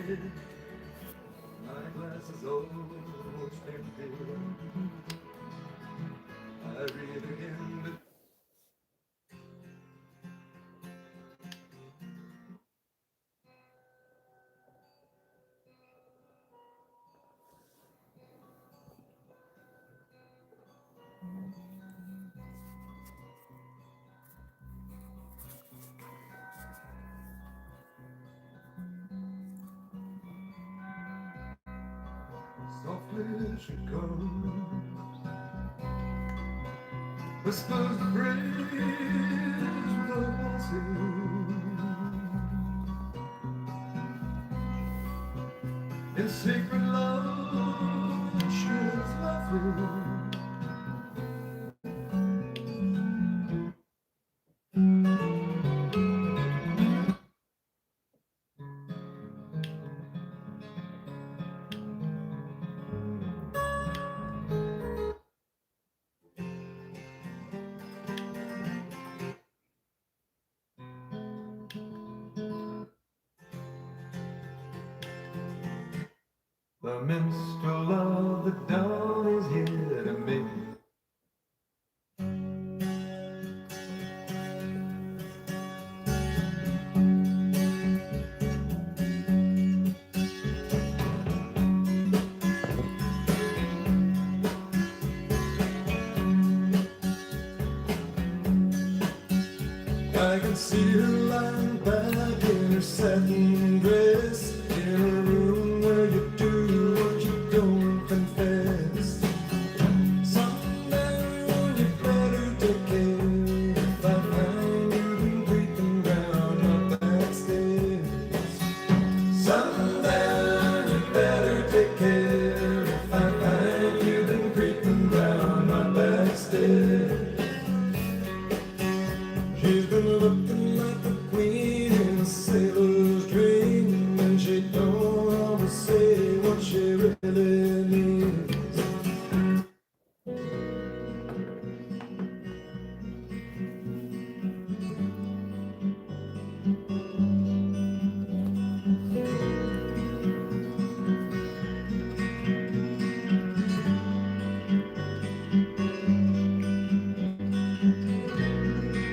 My glass is almost empty. I read again, but softly she comes, whispers the bridge without passing. In secret love, she is laughing. The minstrel of the dawn is here to me. I can see her lying back in her satin dress, in a room where you do what you don't confess. Someday you better take care if I find you've been creeping round my back stairs. Someday you better take care if I find you've been creeping round my back stairs. She's been looking like the queen in a sailor's dream, and she don't always say what she really means.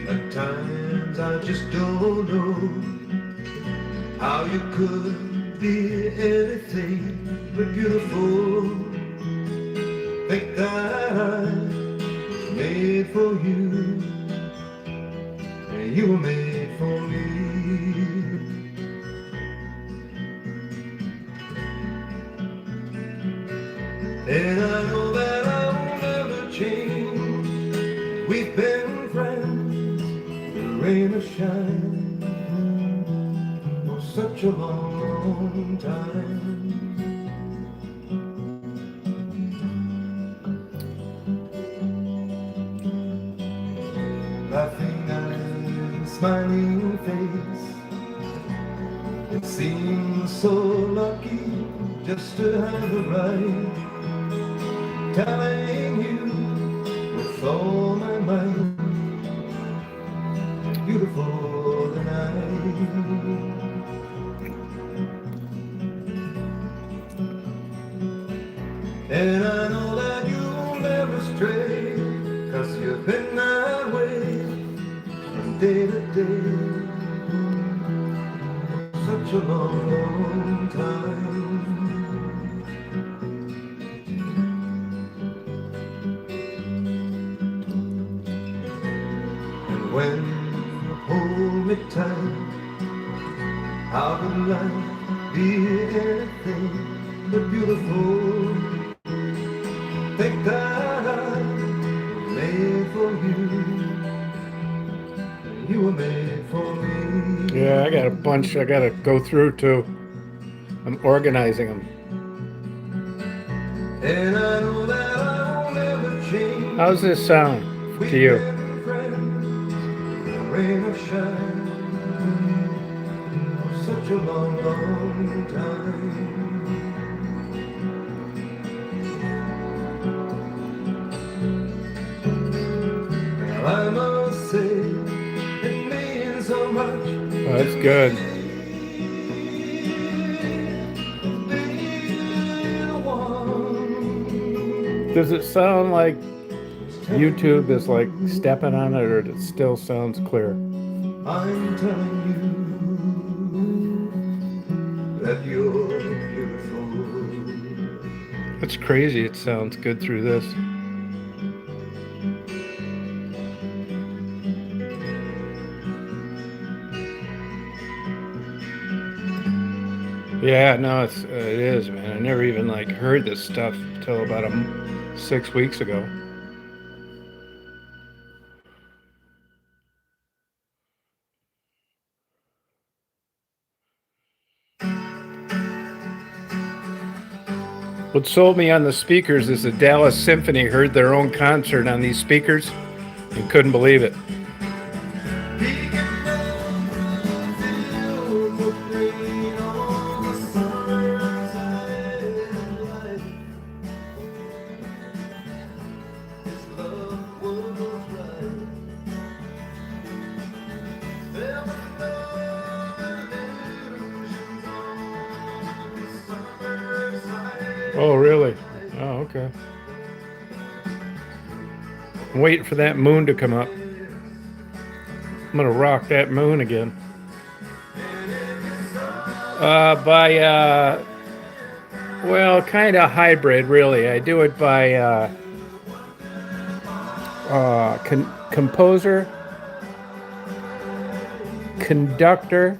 At times I just don't know how you could be anything but beautiful. Think that I'm made for you, and you were made for me. And I know that I'll never change. We've been friends, rain or shine, for such a long time. Laughing eyes, smiling face, it seems so lucky just to have the right, telling you with all my might, beautiful tonight. And I know that you'll never stray, 'cause you've been that way from day to day, such a long, long time. And when you hold me tight, how could life be anything but beautiful? Think that I'm made for you, you were made for me. Yeah, I got a bunch I got to go through too. I'm organizing them. And I know that I'll never change. How's this sound We've to you? been friends, rain or shine, for such a long, long time. I must say, it means so much. Oh, that's good. Does it sound like YouTube is like stepping on it, or it still sounds clear? I'm telling you that you're beautiful. That's crazy. It sounds good through this. Yeah, no, it is, man. I never even like heard this stuff until about 6 weeks ago. What sold me on the speakers is the Dallas Symphony heard their own concert on these speakers and couldn't believe it. Oh, really? Oh, okay. I'm waiting for that moon to come up. I'm gonna rock that moon again. Well, kind of hybrid, really. I do it by composer, conductor,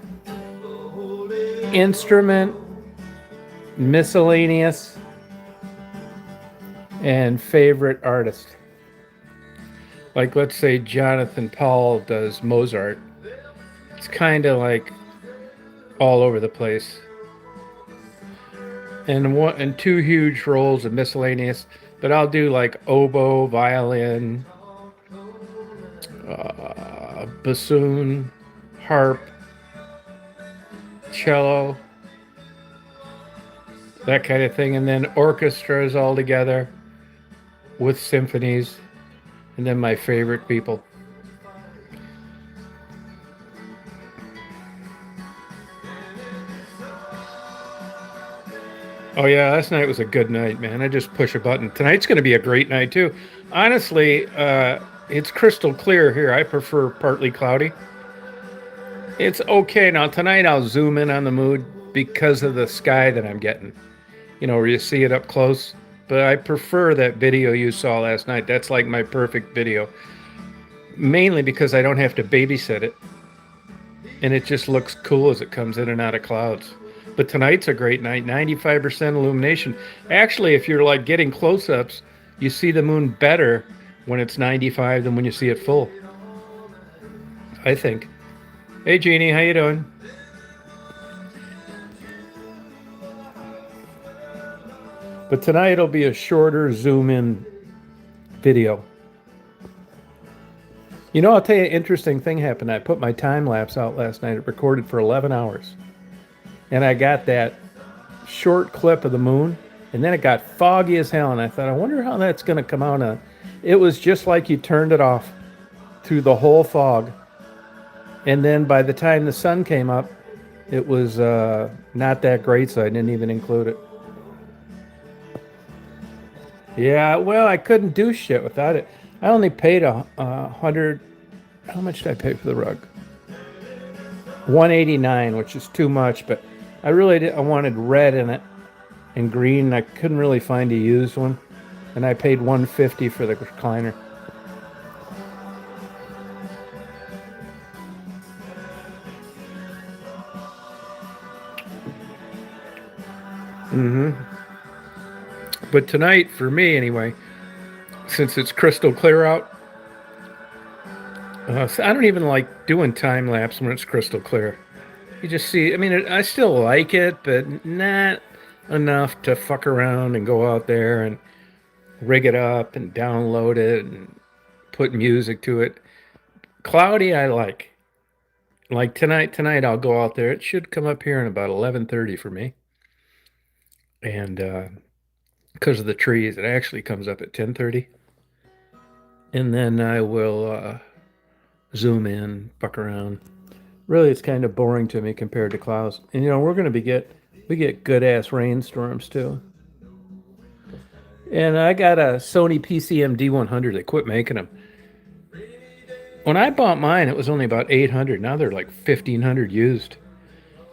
instrument, miscellaneous, and favorite artist. Like, let's say Jonathan Paul does Mozart. It's kind of like all over the place. And two huge rolls of miscellaneous, but I'll do like oboe, violin, bassoon, harp, cello, that kind of thing, and then orchestras all together with symphonies, and then my favorite people. Oh yeah, last night was a good night, man. I just push a button. Tonight's going to be a great night too. Honestly, it's crystal clear here. I prefer partly cloudy. It's okay. Now tonight I'll zoom in on the mood because of the sky that I'm getting. You know, where you see it up close. But I prefer that video you saw last night. That's like my perfect video. Mainly because I don't have to babysit it. And it just looks cool as it comes in and out of clouds. But tonight's a great night, 95% illumination. Actually, if you're like getting close-ups, you see the moon better when it's 95 than when you see it full. I think. Hey, Jeannie, how you doing? But tonight it'll be a shorter zoom-in video. You know, I'll tell you an interesting thing happened. I put my time-lapse out last night. It recorded for 11 hours. And I got that short clip of the moon, and then it got foggy as hell, and I thought, I wonder how that's going to come out. It was just like you turned it off through the whole fog. And then by the time the sun came up, it was not that great, so I didn't even include it. Yeah, well, I couldn't do shit without it. I only paid $100. How much did I pay for the rug? $189, which is too much, but I wanted red in it and green. I couldn't really find a used one, and I paid $150 for the recliner. But tonight, for me anyway, since it's crystal clear out, so I don't even like doing time lapse when it's crystal clear. You just see, I mean, I still like it, but not enough to fuck around and go out there and rig it up and download it and put music to it. Cloudy, I like. Like tonight I'll go out there. It should come up here in about 11:30 for me. And because of the trees, it actually comes up at 10:30. And then I will zoom in, fuck around. Really, it's kind of boring to me compared to clouds. And you know, we get good ass rainstorms too. And I got a Sony PCM D100. They quit making them. When I bought mine, it was only about 800. Now they're like 1,500 used.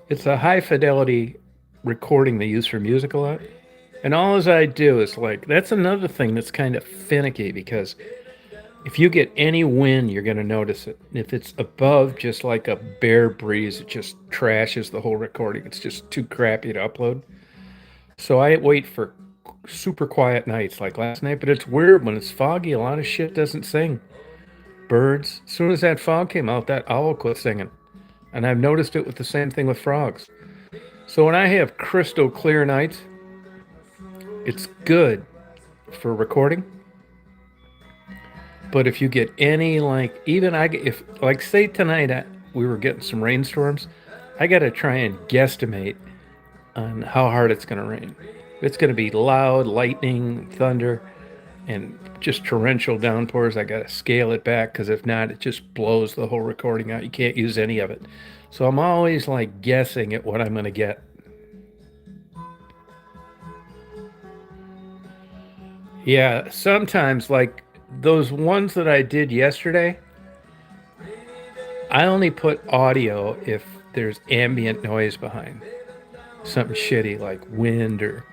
It's a high fidelity recording they use for music a lot. And all as I do is like, that's another thing that's kind of finicky because if you get any wind, you're going to notice it. If it's above just like a bare breeze, it just trashes the whole recording. It's just too crappy to upload. So I wait for super quiet nights like last night, but it's weird when it's foggy, a lot of shit doesn't sing. Birds, as soon as that fog came out, that owl quit singing. And I've noticed it with the same thing with frogs. So when I have crystal clear nights, it's good for recording. But if you get any if like say tonight we were getting some rainstorms, I got to try and guesstimate on how hard it's going to rain. It's going to be loud, lightning, thunder, and just torrential downpours. I got to scale it back because if not, it just blows the whole recording out. You can't use any of it. So I'm always like guessing at what I'm going to get. Yeah, sometimes like those ones that I did yesterday, I only put audio if there's ambient noise behind. Something shitty like wind or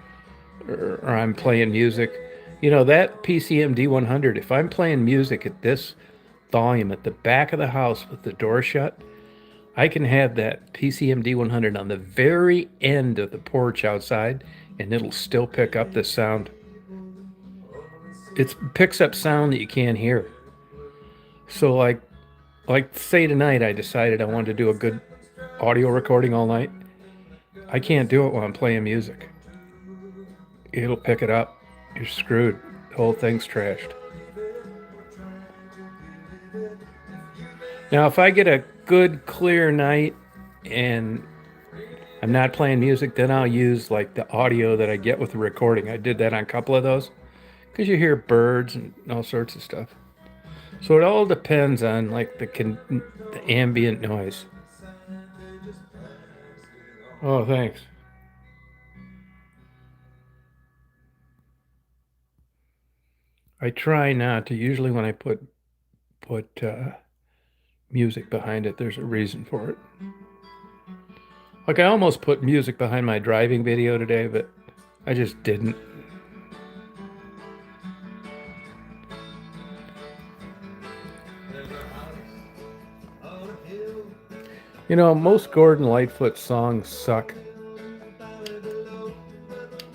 I'm playing music. You know, that PCM D100, if I'm playing music at this volume at the back of the house with the door shut, I can have that PCM D100 on the very end of the porch outside and it'll still pick up the sound. It picks up sound that you can't hear. So like say tonight I decided I wanted to do a good audio recording all night. I can't do it while I'm playing music. It'll pick it up. You're screwed. The whole thing's trashed. Now, if I get a good clear night and I'm not playing music, then I'll use like the audio that I get with the recording. I did that on a couple of those because you hear birds and all sorts of stuff. So it all depends on like the ambient noise. Oh, thanks. I try not to. Usually when I put music behind it, there's a reason for it. Like I almost put music behind my driving video today, but I just didn't. You know, most Gordon Lightfoot songs suck.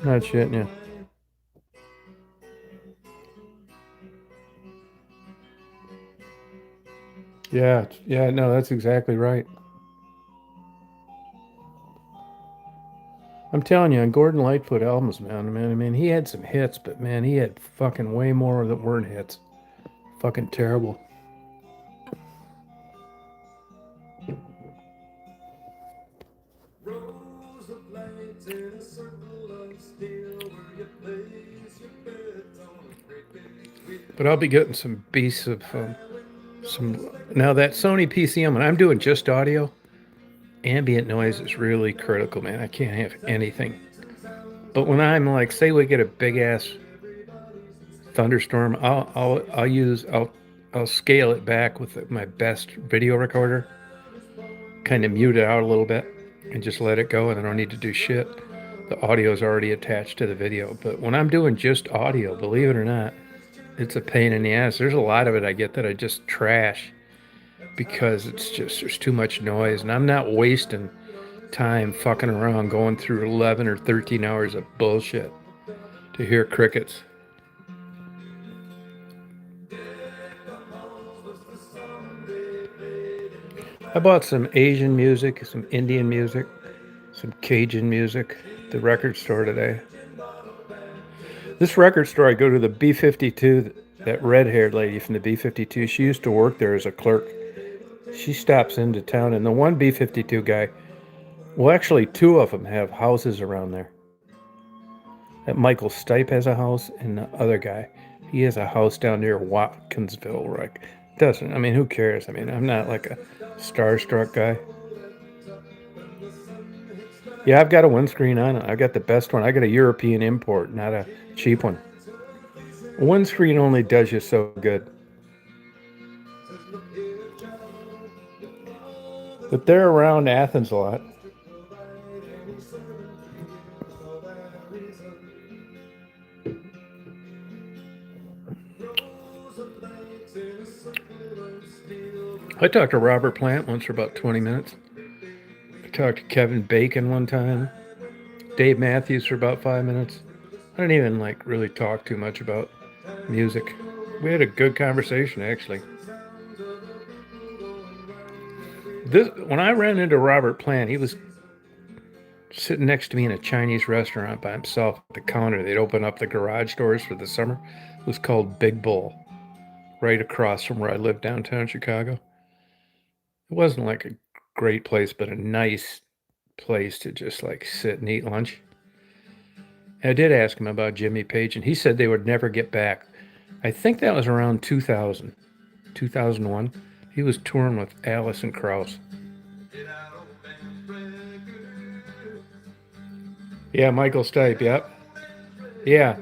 Not shitting you. Yeah, no, that's exactly right. I'm telling you, on Gordon Lightfoot albums, man, I mean, he had some hits, but man, he had fucking way more that weren't hits. Fucking terrible. Rows of lights in a circle of steel where you place your bets on a great big wheel. But I'll be getting some beasts of some. Now that Sony PCM, when I'm doing just audio, ambient noise is really critical, man. I can't have anything. But when I'm like, say we get a big ass thunderstorm, I'll scale it back with my best video recorder, kind of mute it out a little bit, and just let it go, and I don't need to do shit. The audio is already attached to the video. But when I'm doing just audio, believe it or not, it's a pain in the ass. There's a lot of it I get that I just trash because it's just there's too much noise, and I'm not wasting time fucking around going through 11 or 13 hours of bullshit to hear crickets. I bought some Asian music, some Indian music, some Cajun music at the record store today. This record store, I go to the B-52, that red-haired lady from the B-52, she used to work there as a clerk. She stops into town, and the one B-52 guy, well, actually, two of them have houses around there. That Michael Stipe has a house, and the other guy, he has a house down near Watkinsville. Like, doesn't, I mean, who cares? I mean, I'm not like a starstruck guy. Yeah, I've got a windscreen on it. I've got the best one. I got a European import, not a cheap one. One screen only does you so good. But they're around Athens a lot. I talked to Robert Plant once for about 20 minutes. I talked to Kevin Bacon one time. Dave Matthews for about 5 minutes. I didn't even like really talk too much about music. We had a good conversation actually. This when I ran into Robert Plant, he was sitting next to me in a Chinese restaurant by himself at the counter. They'd open up the garage doors for the summer. It was called Big Bull, right across from where I live downtown Chicago. It wasn't like a great place, but a nice place to just like sit and eat lunch. And I did ask him about Jimmy Page, and he said they would never get back. I think that was around 2000, 2001. He was touring with Alison Krauss. Yeah, Michael Stipe, yep. Yeah,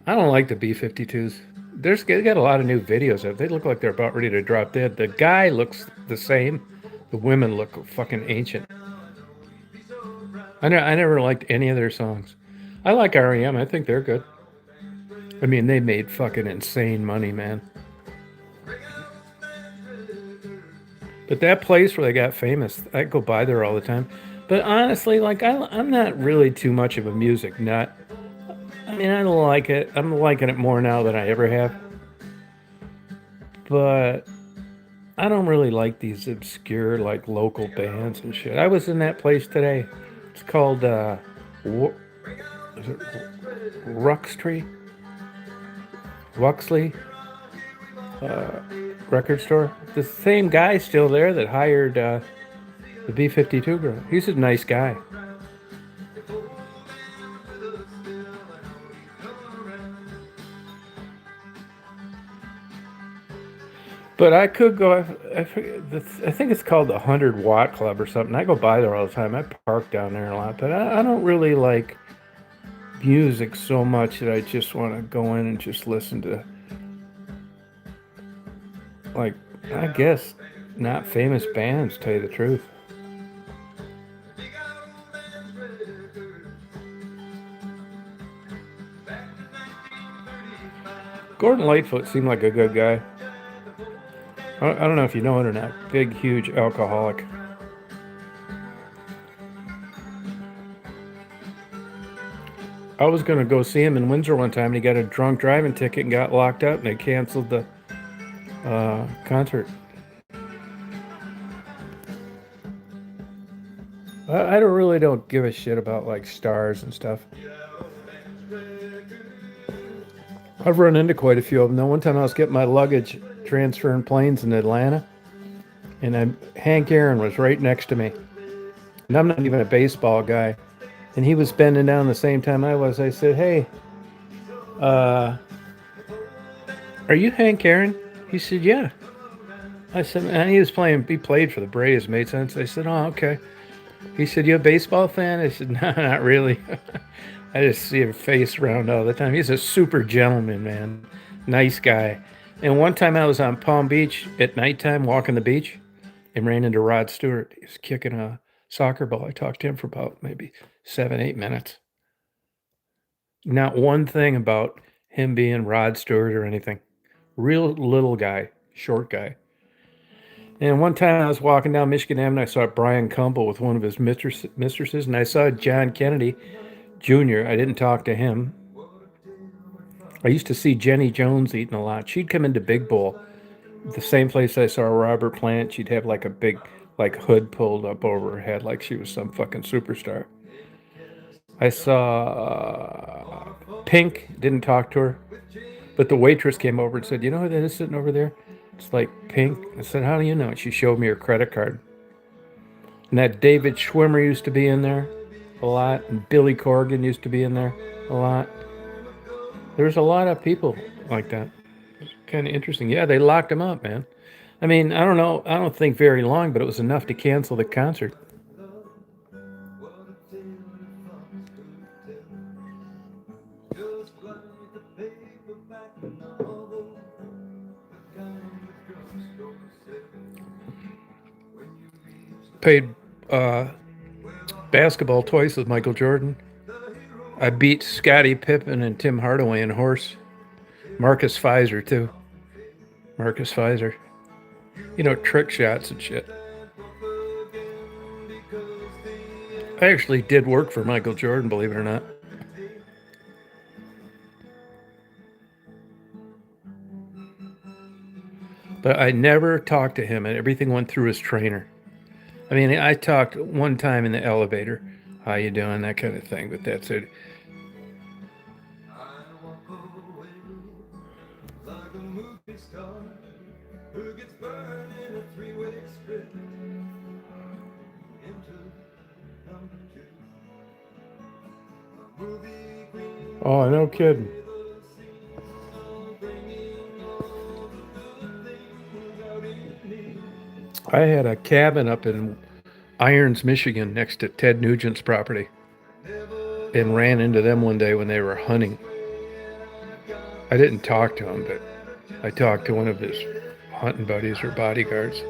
I don't like the B-52s. They got a lot of new videos of. They look like they're about ready to drop dead. The guy looks the same. The women look fucking ancient. I never liked any of their songs. I like REM. I think they're good. I mean, they made fucking insane money, man. But that place where they got famous, I go by there all the time. But honestly, like I'm not really too much of a music nut. I mean, I like it. I'm liking it more now than I ever have. But I don't really like these obscure, like local bands and shit. I was in that place today. It's called is it Ruxtree, Wuxley record store. The same guy still there that hired the B-52 girl. He's a nice guy. But I could go. I think it's called the 100 Watt Club or something. I go by there all the time. I park down there a lot, but I don't really like music so much that I just want to go in and just listen to, like, I guess, not famous bands, to tell you the truth. Gordon Lightfoot seemed like a good guy. I don't know if you know it or not. Big, huge alcoholic. I was going to go see him in Windsor one time, and he got a drunk driving ticket and got locked up, and they canceled the concert. I don't give a shit about like stars and stuff. I've run into quite a few of them. Though one time I was getting my luggage transferring planes in Atlanta, and Hank Aaron was right next to me. And I'm not even a baseball guy. And he was bending down the same time I was. I said, "Hey, are you Hank Aaron?" He said, "Yeah." I said, and he played for the Braves, made sense. I said, "Oh, okay." He said, "You a baseball fan?" I said, "No, not really." I just see him face around all the time. He's a super gentleman, man. Nice guy. And one time I was on Palm Beach at nighttime walking the beach and ran into Rod Stewart. He was kicking a soccer ball. I talked to him for about maybe 7, 8 minutes. Not one thing about him being Rod Stewart or anything. Real little guy, short guy. And one time I was walking down Michigan Avenue, I saw Brian Kumple with one of his mistresses, and I saw John Kennedy Jr. I didn't talk to him. I used to see Jenny Jones eating a lot. She'd come into Big Bull, the same place I saw Robert Plant. She'd have like a big like hood pulled up over her head like she was some fucking superstar. I saw Pink, didn't talk to her, but the waitress came over and said, "You know who that is sitting over there? It's like Pink." I said, "How do you know?" And she showed me her credit card. And that David Schwimmer used to be in there a lot, and Billy Corgan used to be in there a lot. There's a lot of people like that. It's kind of interesting. Yeah, they locked him up, man. I mean, I don't know. I don't think very long, but it was enough to cancel the concert. Played basketball twice with Michael Jordan. I beat Scottie Pippen and Tim Hardaway in horse. Marcus Pfizer too. Marcus Pfizer. You know, trick shots and shit. I actually did work for Michael Jordan, believe it or not. But I never talked to him, and everything went through his trainer. I mean, I talked one time in the elevator, how you doing, that kind of thing, but that's it. Oh, no kidding. I had a cabin up in Irons, Michigan, next to Ted Nugent's property, and ran into them one day when they were hunting. I didn't talk to him, but I talked to one of his hunting buddies or bodyguards.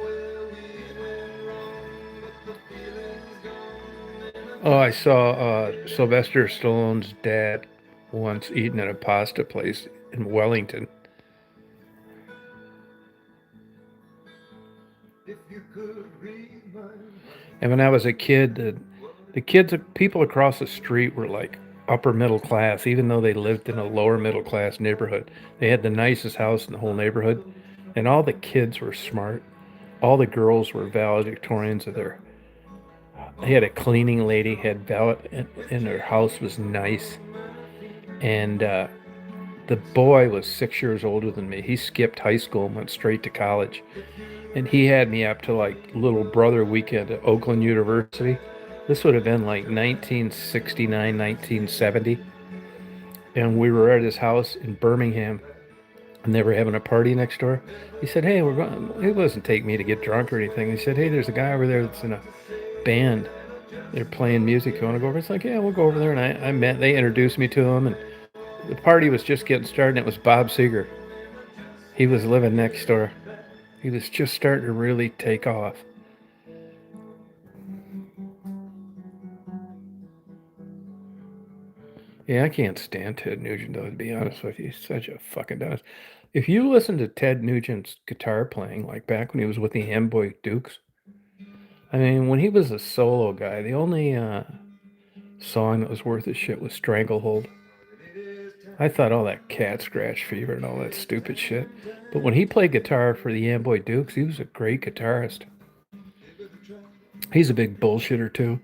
Oh, I saw Sylvester Stallone's dad once eating at a pasta place in Wellington. And when I was a kid, the kids, people across the street were like upper middle class, even though they lived in a lower middle class neighborhood. They had the nicest house in the whole neighborhood, and all the kids were smart. All the girls were valedictorians of their. They had a cleaning lady, had valet, and her house was nice. And the boy was 6 years older than me. He skipped high school and went straight to college. And he had me up to like little brother weekend at Oakland University. This would have been like 1969, 1970. And we were at his house in Birmingham, and they were having a party next door. He said, hey, we're going. It wasn't take me to get drunk or anything. He said, hey, there's a guy over there that's in a band. They're playing music. You want to go over? It's like, yeah, we'll go over there. And I met. They introduced me to him, and the party was just getting started. And it was Bob Seger. He was living next door. He was just starting to really take off. Yeah, I can't stand Ted Nugent, though, to be honest with you. He's such a fucking dumbass. If you listen to Ted Nugent's guitar playing, like back when he was with the Amboy Dukes, I mean, when he was a solo guy, the only song that was worth his shit was Stranglehold. I thought all that cat scratch fever and all that stupid shit. But when he played guitar for the Amboy Dukes, he was a great guitarist. He's a big bullshitter, too.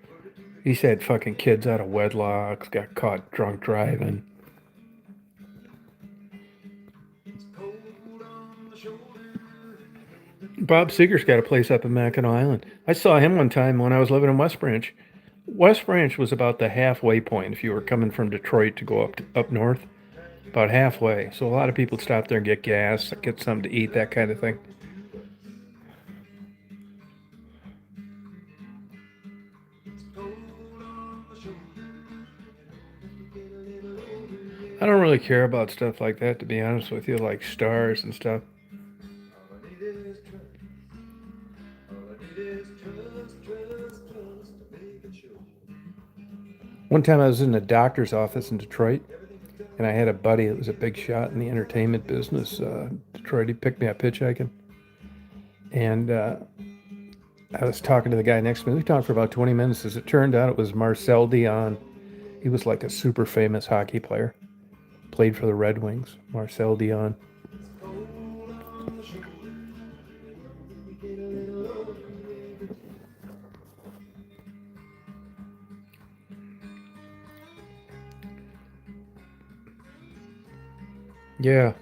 He's had fucking kids out of wedlock, got caught drunk driving. Bob Seger's got a place up in Mackinac Island. I saw him one time when I was living in West Branch. West Branch was about the halfway point if you were coming from Detroit to go up north. About halfway. So a lot of people stop there and get gas, get something to eat, that kind of thing. I don't really care about stuff like that, to be honest with you, like stars and stuff. One time I was in a doctor's office in Detroit, and I had a buddy that was a big shot in the entertainment business. Detroit, he picked me up hitchhiking. And I was talking to the guy next to me. We talked for about 20 minutes. As it turned out, it was Marcel Dion. He was like a super famous hockey player. Played for the Red Wings. Marcel Dion. Yeah.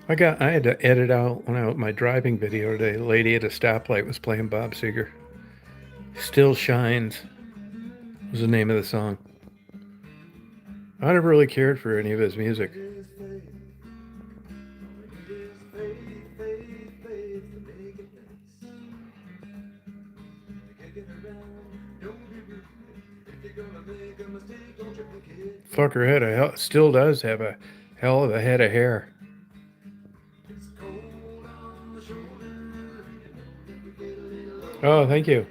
I had to edit out my driving video today. The lady at a stoplight was playing Bob Seger. Still Shines was the name of the song. I never really cared for any of his music. Fucker had still does have a hell of a head of hair. Oh, thank you.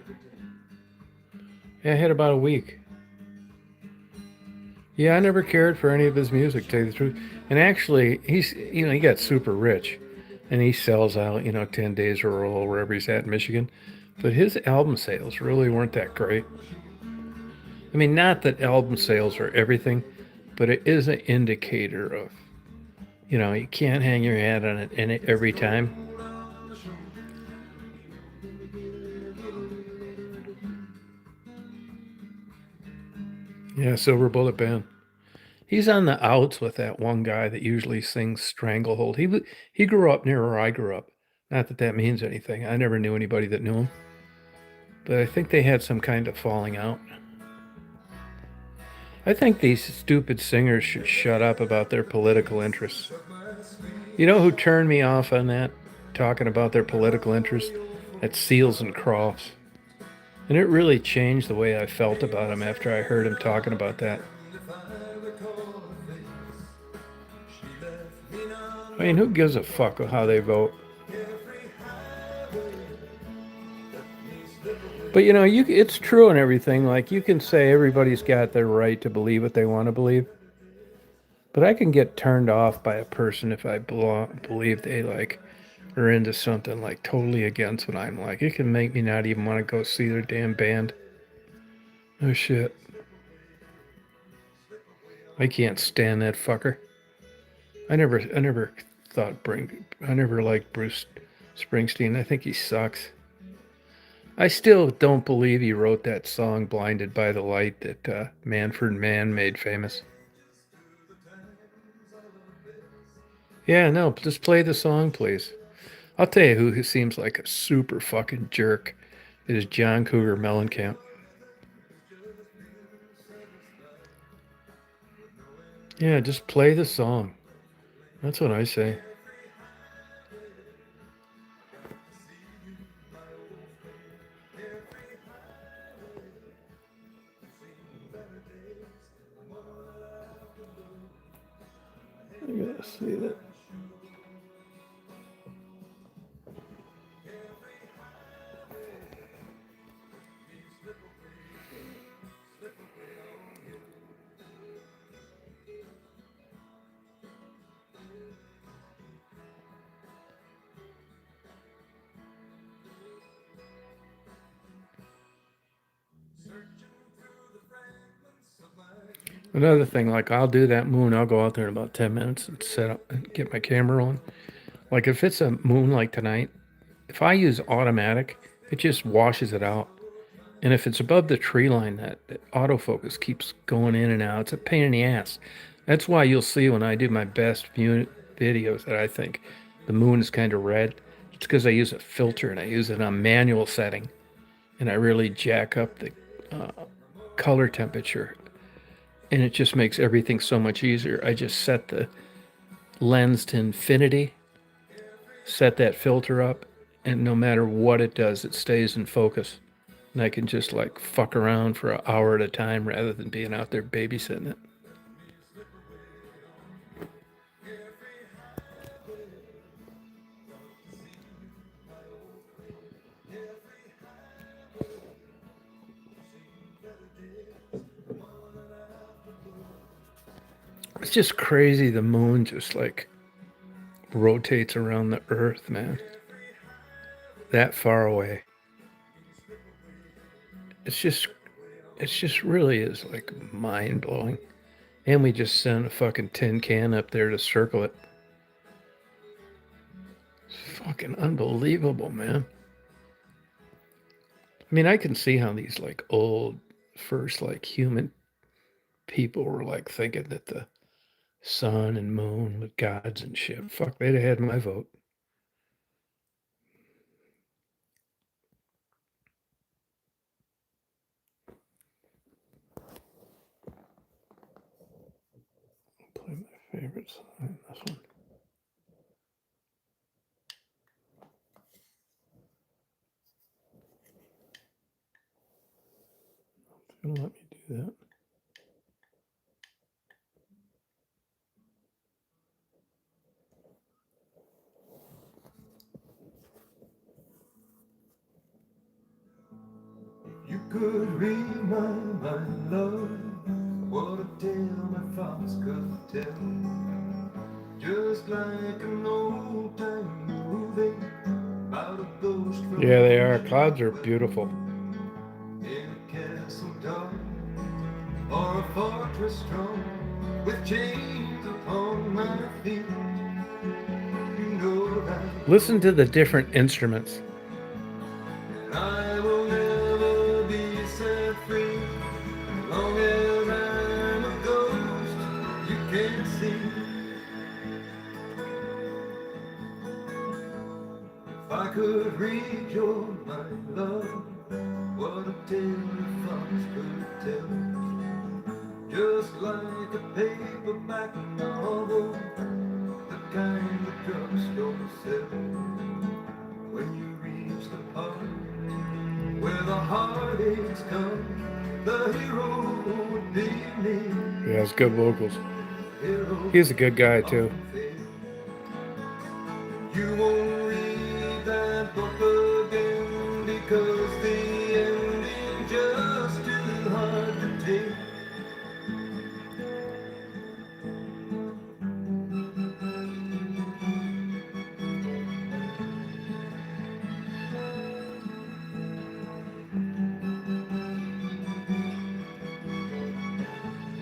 Yeah, I had about a week. Yeah, I never cared for any of his music, to tell you the truth. And actually, he got super rich, and he sells out, 10 Days Rural, wherever he's at in Michigan. But his album sales really weren't that great. I mean, not that album sales are everything, but it is an indicator of, you can't hang your hat on it every time. Yeah, Silver Bullet Band. He's on the outs with that one guy that usually sings Stranglehold. He grew up near where I grew up. Not that that means anything. I never knew anybody that knew him. But I think they had some kind of falling out. I think these stupid singers should shut up about their political interests. You know who turned me off on that? Talking about their political interests? That's Seals and Crofts. And it really changed the way I felt about him after I heard him talking about that. I mean, who gives a fuck how they vote? But it's true and everything. Like, you can say everybody's got their right to believe what they want to believe. But I can get turned off by a person if I believe they are into something like totally against what I'm like. It can make me not even want to go see their damn band. Oh shit. I can't stand that fucker. I never I never liked Bruce Springsteen. I think he sucks. I still don't believe he wrote that song Blinded by the Light that Manfred Mann made famous. Yeah, no, just play the song, please. I'll tell you who seems like a super fucking jerk is John Cougar Mellencamp. Yeah, just play the song. That's what I say. I gotta see that. Another thing, like I'll do that moon, I'll go out there in about 10 minutes and set up and get my camera on. Like if it's a moon like tonight, if I use automatic, it just washes it out. And if it's above the tree line, that autofocus keeps going in and out. It's a pain in the ass. That's why you'll see when I do my best videos that I think the moon is kind of red. It's because I use a filter and I use it on manual setting. And I really jack up the color temperature. And it just makes everything so much easier. I just set the lens to infinity, set that filter up, and no matter what it does, it stays in focus. And I can just like fuck around for an hour at a time rather than being out there babysitting it. It's just crazy. The moon just like rotates around the earth, man. That far away. It's just really is like mind blowing. And we just sent a fucking tin can up there to circle it. It's fucking unbelievable, man. I mean, I can see how these like old first like human people were like thinking that the sun and moon with gods and shit. Fuck, they'd have had my vote. I'll play my favorite song. This one. It's gonna let me do that. You could read my love, what a tale my thoughts could tell. Just like an old time movie about a ghost from Yeah, they are. Clouds are beautiful. in a castle dark or a fortress strong with chains upon my feet. You know that Listen to the different instruments. I will never be set free as long as I'm a ghost you can't see. If I could read your mind, love, what a tale your thoughts could tell. Just like a paperback novel, the kind the drugstore sells. When you reach the part where the heartaches come, the hero would be me. He has good vocals. Hero He's a good guy too. often fails. You won't read that book again because the ending's just too hard to take.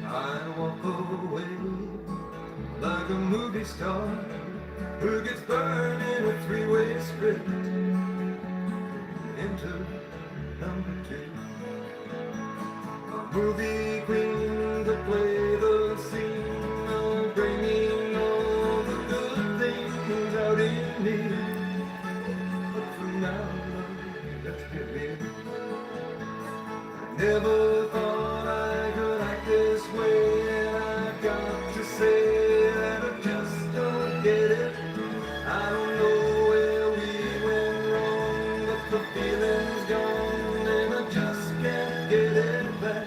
I walk away like a movie star who gets burned in a three-way script. Enter number two, a movie queen to play the scene of bringing all the good things out in me. But for now, let's get real. Never thought I could act this way, and I've got to say that I just don't get it. I don't know where we went wrong, but the feeling's gone, and I just can't get it back.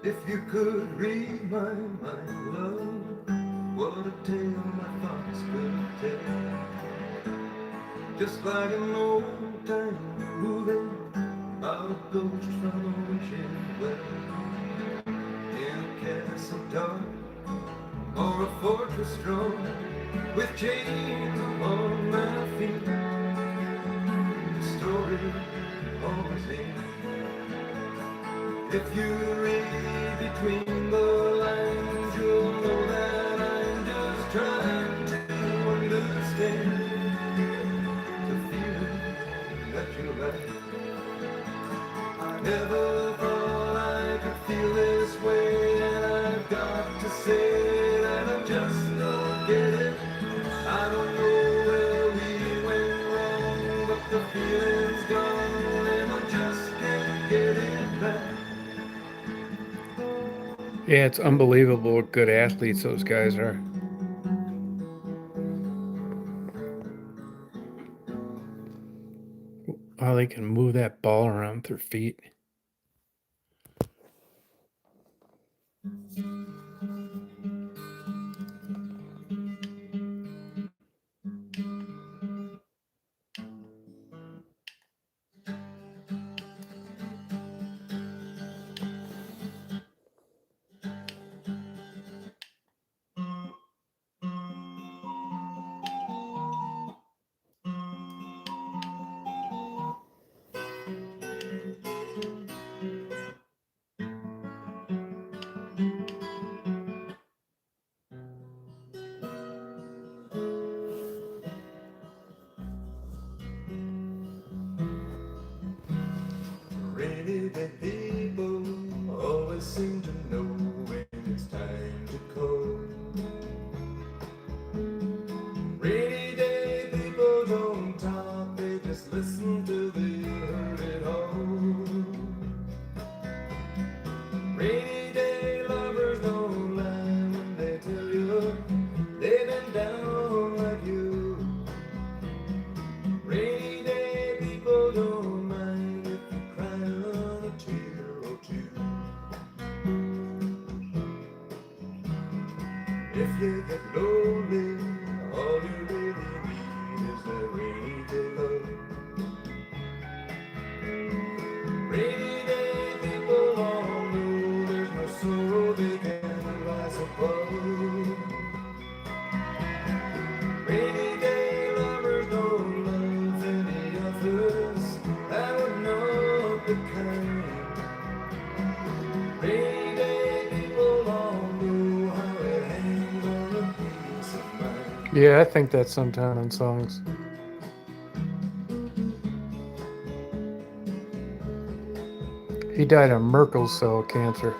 If you could read my mind, love, what a tale my thoughts could tell. Just like an old time movie about a ghost from a wishing well. In a castle dark or a fortress strong with chains upon my feet. The story always ends. If you read between the lines, you'll know that I'm just trying to understand the feeling that you like. I never thought I could feel this way, and I've got to say that I just don't get it. I don't know where we went wrong, but the feeling's gone, and I just can't get it back. Yeah, it's unbelievable what good athletes those guys are. How they can move that ball around with their feet. Yeah, I think that's sometime in songs. He died of Merkel cell cancer.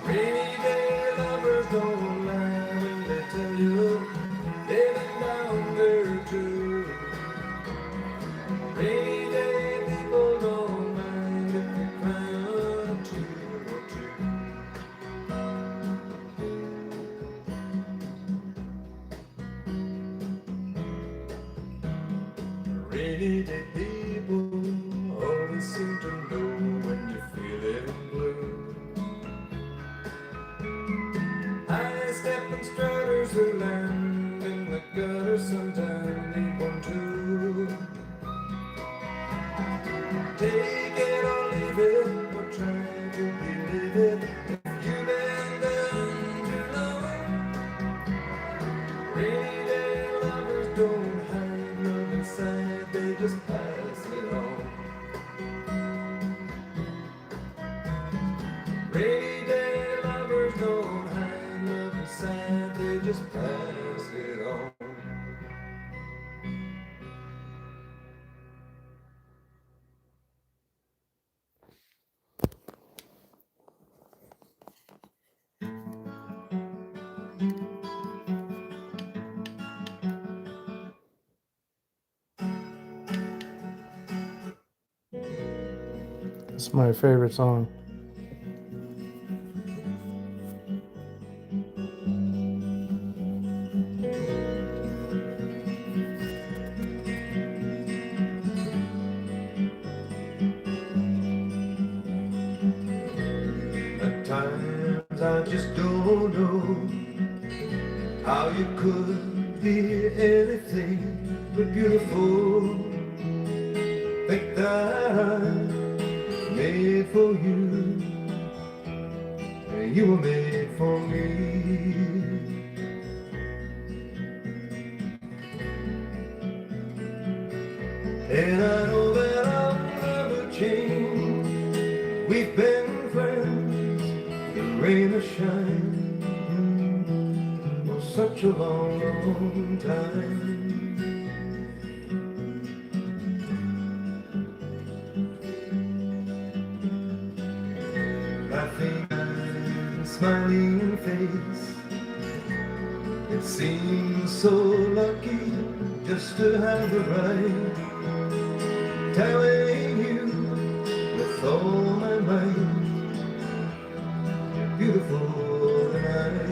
Rainy day lovers don't lie when they tell you they've been down there too. Rainy day people don't mind if you cry a tear or two. Rainy day people always seem to know when you're feeling blue. High-stepping strutters who land in the gutter sometimes need one too. Take it or leave it, or try to believe it. If you've been down too long, rainy day lovers don't hide love inside, they just pass it on. Rainy day lovers don't hide love inside, they just pass it on. It's my favorite song. At times I just don't know how you could be anything but beautiful. Think that I'm made for you, and you were made for me. And I know that I'll never change. We've been friends, in rain or shine, for such a long, long time. Laughing and smiling face, it seems so lucky just to have the right, telling you with all my might, you're beautiful tonight.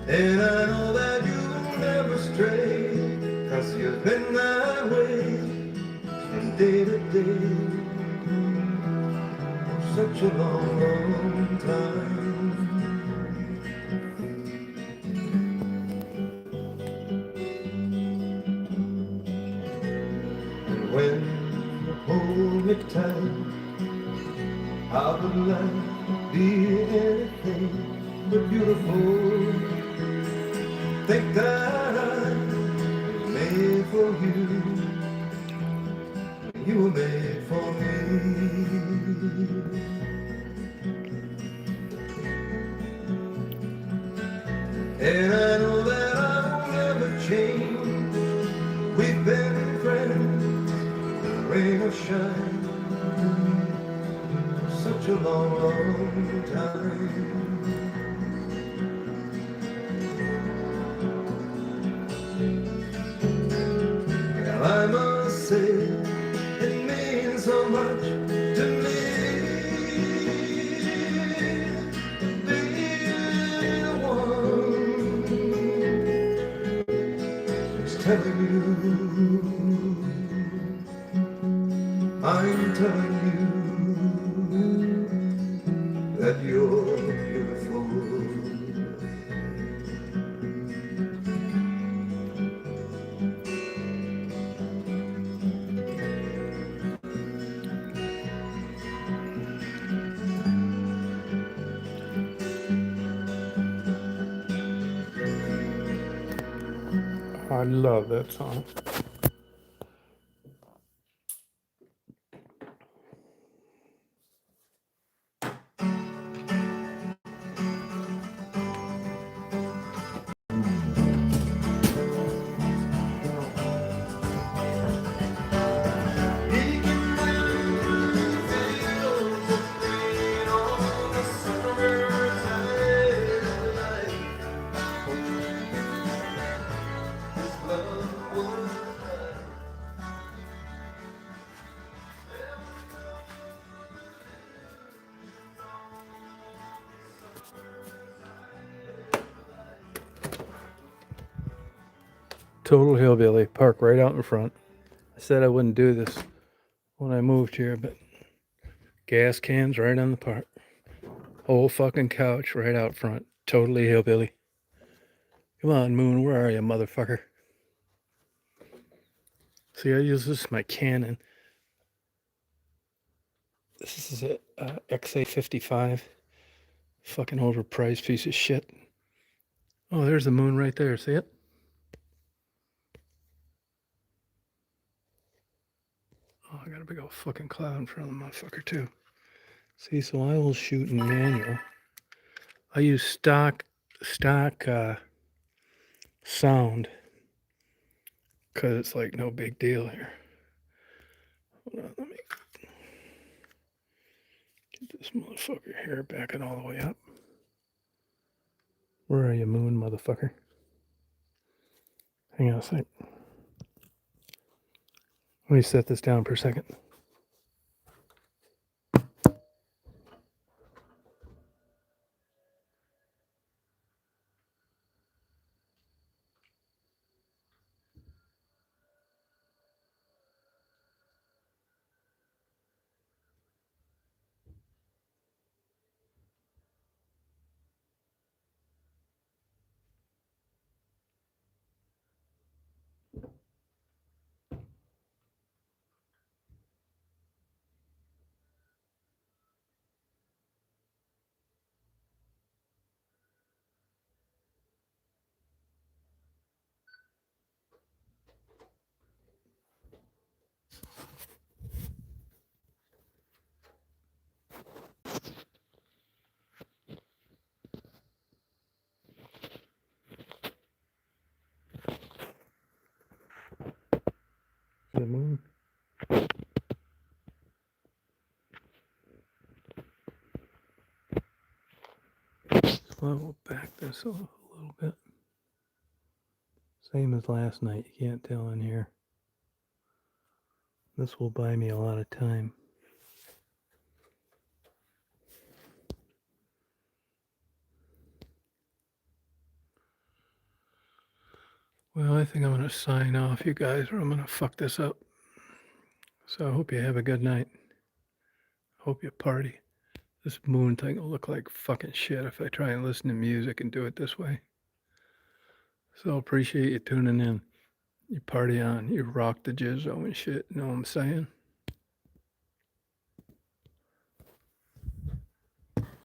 And I know that you'll never stray, 'cause you've been that way from day to day, for such a long, long time. And when you hold me tight, how would life be anything but beautiful? Think that I'm made for you, you were made for me. And I know that I'll never change. We've been friends, rain or shine, for such a long, long time. I must say, it means so much to me. Be the one who's telling you, I'm telling you that you're beautiful. I love that song. Total hillbilly. Park right out in front. I said I wouldn't do this when I moved here, but gas cans right on the park. Whole fucking couch right out front. Totally hillbilly. Come on, Moon. Where are you, motherfucker? See, I use this my Canon. This is a XA55. Fucking overpriced piece of shit. Oh, there's the moon right there. See it? Oh, I got a big old fucking cloud in front of the motherfucker too. See, so I will shoot in manual. I use stock sound because it's like no big deal here. Hold on, let me get this motherfucker here, back it all the way up. Where are you, moon, motherfucker? Hang on a sec. Let me set this down for a second. The moon. Well, we'll back this off a little bit. Same as last night. You can't tell in here. This will buy me a lot of time. Well, I think I'm going to sign off, you guys, or I'm going to fuck this up. So I hope you have a good night. Hope you party. This moon thing will look like fucking shit if I try and listen to music and do it this way. So appreciate you tuning in. You party on. You rock the jizzo and shit. You know what I'm saying?